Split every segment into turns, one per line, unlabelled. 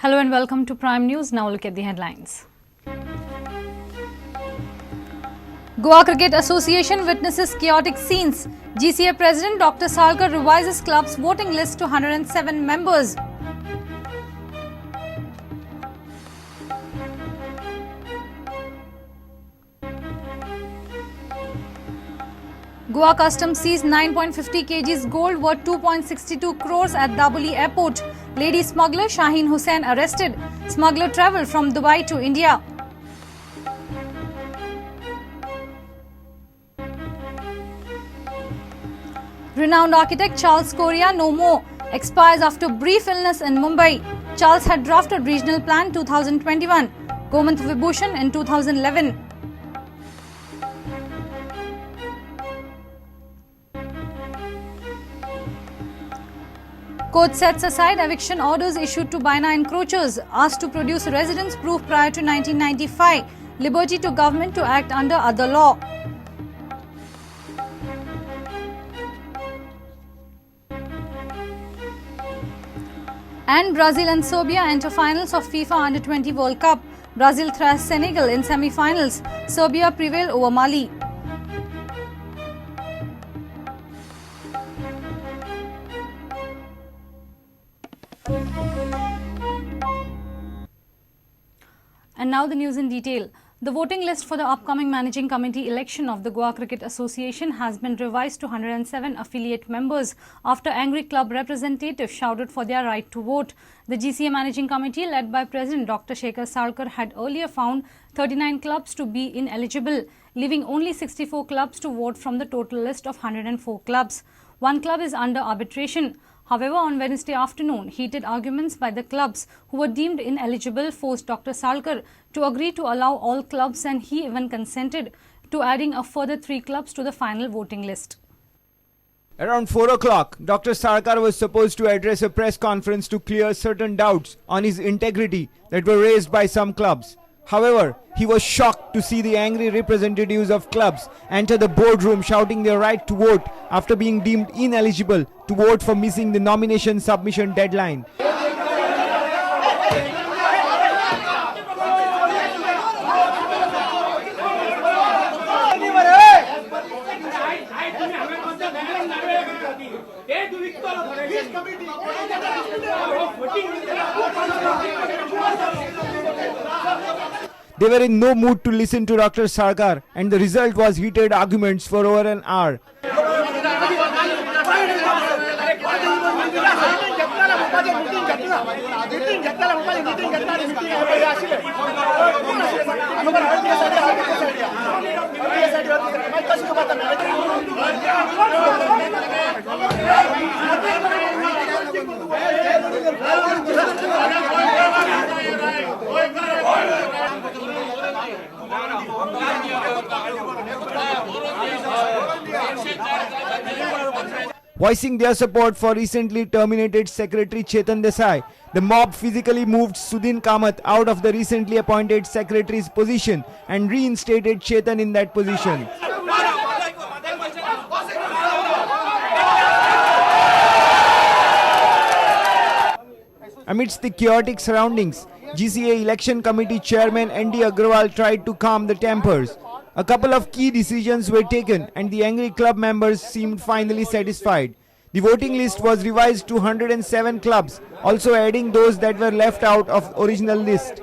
Hello and welcome to Prime News. Now look at the headlines. Goa Cricket Association witnesses chaotic scenes. GCA President Dr. Salkar revises club's voting list to 107 members. Goa Customs seized 9.50 kgs gold worth 2.62 crores at Dabolim airport. Lady smuggler Shaheen Hussain arrested. Smuggler travelled from Dubai to India. Renowned architect Charles Correa no more. Expires after brief illness in Mumbai. Charles had drafted Regional Plan 2021. Government Vibhushan in 2011. Court sets aside eviction orders issued to Bina encroachers, asked to produce residence proof prior to 1995, liberty to government to act under other law. And Brazil and Serbia enter finals of FIFA Under-20 World Cup. Brazil thrashed Senegal in semi-finals. Serbia prevailed over Mali. And now the news in detail. The voting list for the upcoming Managing Committee election of the Goa Cricket Association has been revised to 107 affiliate members after angry club representatives shouted for their right to vote. The GCA Managing Committee, led by President Dr. Salkar, had earlier found 39 clubs to be ineligible, leaving only 64 clubs to vote from the total list of 104 clubs. One club is under arbitration. However, on Wednesday afternoon, heated arguments by the clubs who were deemed ineligible forced Dr. Salkar to agree to allow all clubs, and he even consented to adding a further 3 clubs to the final voting list.
Around 4 o'clock, Dr. Salkar was supposed to address a press conference to clear certain doubts on his integrity that were raised by some clubs. However, he was shocked to see the angry representatives of clubs enter the boardroom shouting their right to vote after being deemed ineligible to vote for missing the nomination submission deadline. They were in no mood to listen to Dr. Salkar, and the result was heated arguments for over an hour. Voicing their support for recently terminated Secretary Chetan Desai, the mob physically moved Sudin Kamath out of the recently appointed secretary's position and reinstated Chetan in that position. Amidst the chaotic surroundings, GCA Election Committee Chairman N.D. Agrawal tried to calm the tempers. A couple of key decisions were taken and the angry club members seemed finally satisfied. The voting list was revised to 107 clubs, also adding those that were left out of original list.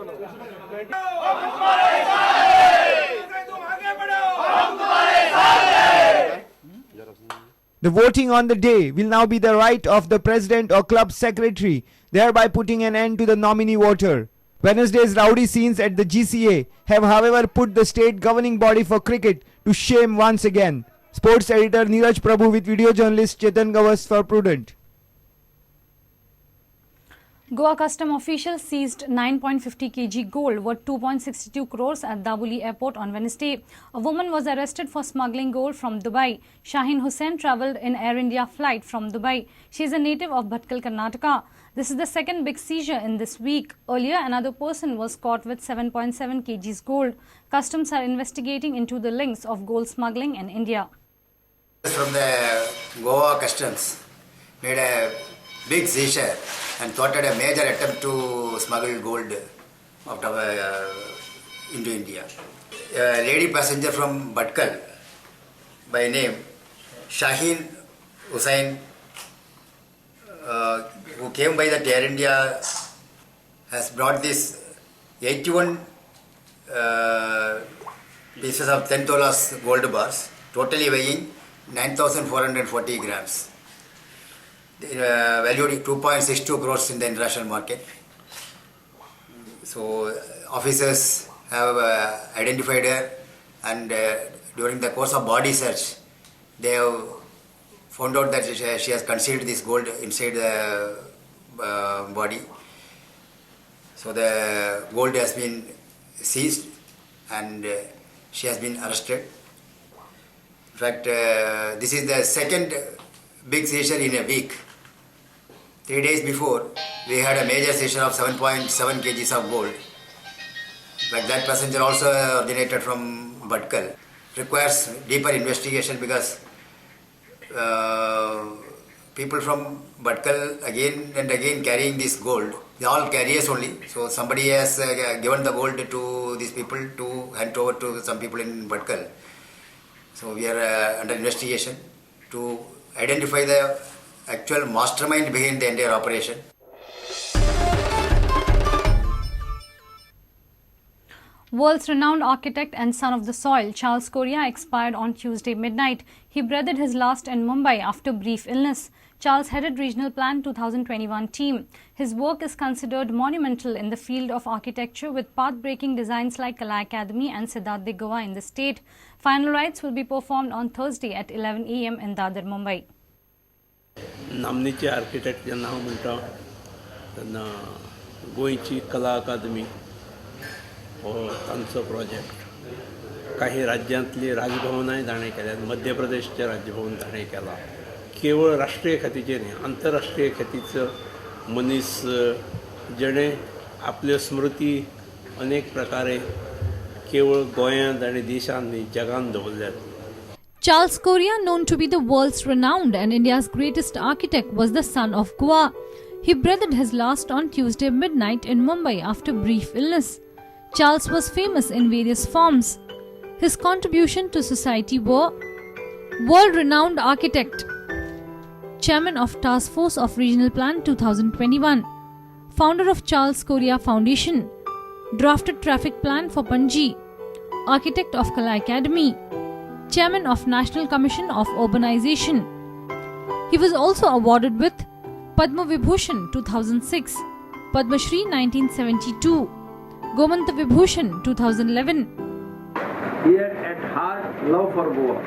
The voting on the day will now be the right of the president or club secretary, thereby putting an end to the nominee voter. Wednesday's rowdy scenes at the GCA have, however, put the state governing body for cricket to shame once again. Sports editor Neeraj Prabhu with video journalist Chetan Gavas for Prudent.
Goa Custom officials seized 9.50 kg gold worth 2.62 crores at Dabolim airport on Wednesday. A woman was arrested for smuggling gold from Dubai. Shaheen Hussain travelled in Air India flight from Dubai. She is a native of Bhatkal, Karnataka. This is the second big seizure in this week. Earlier, another person was caught with 7.7 kgs gold. Customs are investigating into the links of gold smuggling in India.
From the Goa Customs made a big seizure and thwarted a major attempt to smuggle gold out of, into India. A lady passenger from Bhatkal by name Shaheen Hussain, who came by the Air India, has brought this 81 pieces of 10 tolas gold bars, totally weighing 9,440 grams. Valued 2.62 crores in the international market. So officers have identified her, and during the course of body search, they have found out that she has concealed this gold inside the body. So the gold has been seized and she has been arrested. In fact, this is the second big seizure in a week. 3 days before, we had a major seizure of 7.7 kgs of gold. But that passenger also originated from Bhatkal. Requires deeper investigation because people from Bhatkal again and again carrying this gold. They are all carriers only. So somebody has given the gold to these people to hand over to some people in Bhatkal. So we are under investigation to identify the actual mastermind behind the entire operation.
World's renowned architect and son of the soil, Charles Correa, expired on Tuesday midnight. He breathed his last in Mumbai after brief illness. Charles headed Regional Plan 2021 team. His work is considered monumental in the field of architecture, with path-breaking designs like Kala Academy and Siddharth de Goa in the state. Final rites will be performed on Thursday at 11 a.m. in Dadar, Mumbai.
नामनेचे architect जेन्ना हांव म्हणटा तेन्ना गोंयची कला अकादमी हो तांचो project. काही राज्यांतली राजभवनांय ताणें केल्यात. मध्य प्रदेशचें राजभवन ताणें केलां. केवळ राष्ट्रीय खातीचेर न्ही, आंतरराष्ट्रीय खातीचो मनीस जेणे आपल्यो स्मृती अनेक प्रकारे केवळ गोंयांत आनी देशांत न्ही, जगांत दवरल्यात.
Charles Correa, known to be the world's renowned and India's greatest architect, was the son of Goa. He breathed his last on Tuesday midnight in Mumbai after brief illness. Charles was famous in various forms. His contribution to society were: world-renowned architect, chairman of Task Force of Regional Plan 2021, founder of Charles Correa Foundation, drafted traffic plan for Panji, architect of Kala Academy, chairman of National Commission of Urbanization. He was also awarded with Padma Vibhushan 2006, Padma Shri 1972, Gomanta Vibhushan 2011.
He had at heart love for Goa,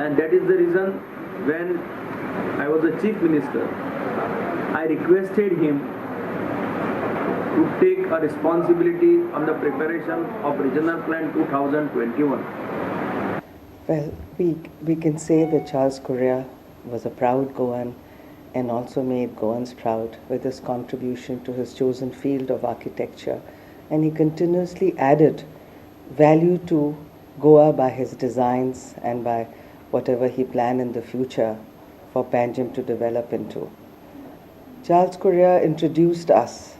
and that is the reason when I was the chief minister, I requested him to take a responsibility on the preparation of Regional Plan 2021.
Well, we can say that Charles Correa was a proud Goan and also made Goans proud with his contribution to his chosen field of architecture, and he continuously added value to Goa by his designs and by whatever he planned in the future for Panjim to develop into. Charles Correa introduced us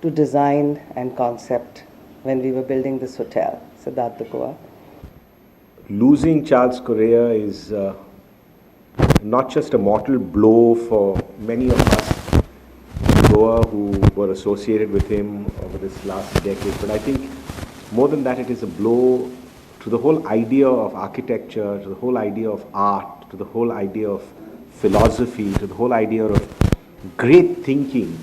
to design and concept when we were building this hotel, Siddharth de Goa.
Losing Charles Correa is not just a mortal blow for many of us in Goa who were associated with him over this last decade, but I think more than that, it is a blow to the whole idea of architecture, to the whole idea of art, to the whole idea of philosophy, to the whole idea of great thinking.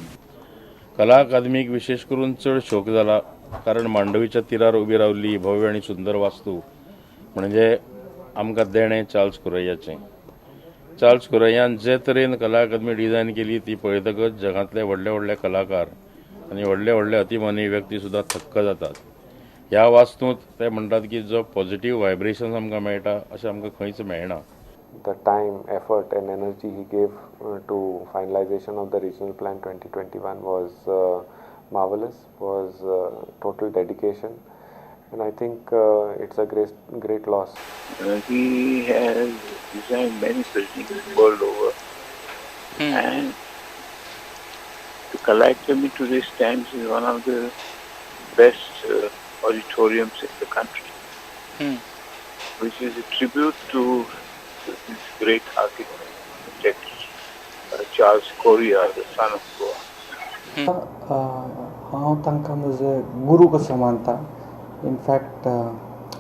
कला अकादमीक विशेष करून चड शोक जाला, कारण मांडवीच्या तीरार उबी रावली भव्य आनी सुंदर वास्तू म्हणजे आमकां देणें चार्ल्स कोरेयाचें. चार्ल्स कोरेयान जे तरेन कला अकादमी डिझायन केली ती पळयतकच जगांतले व्हडले व्हडले कलाकार आनी व्हडले व्हडले अतिमानवी व्यक्ती सुद्दां थक्क जातात. ह्या वास्तूंत ते म्हणटात की जो पॉझिटिव्ह व्हायब्रेशन्स आमकां मेळटा अशें आमकां खंयच मेळना.
The time, effort and energy he gave to finalization of the Regional Plan 2021 was marvelous, was total dedication, and I think it's a great loss.
He has designed many buildings world over, and Kala Academy today stands as one of the best auditoriums in the country, which is a tribute to this great architect, Charles Correa, the son of Goa.
हांव तांकां म्हजे गुरू कसो मानता. In fact,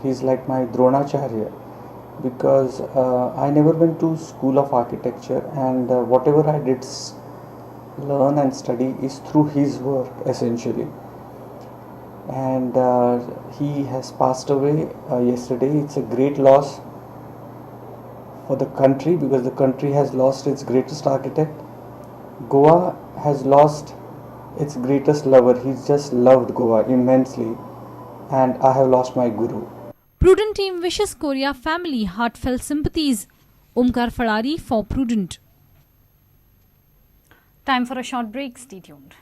he's like my Dronacharya because I never went to school of architecture, and whatever I did learn and study is through his work essentially. And he has passed away yesterday. It's a great loss for the country because the country has lost its greatest architect. Goa has lost its greatest lover. He's just loved Goa immensely, and I have lost my guru.
Prudent team wishes Correa family heartfelt sympathies. Omkar Fadari for Prudent. Time for a short break. Stay tuned.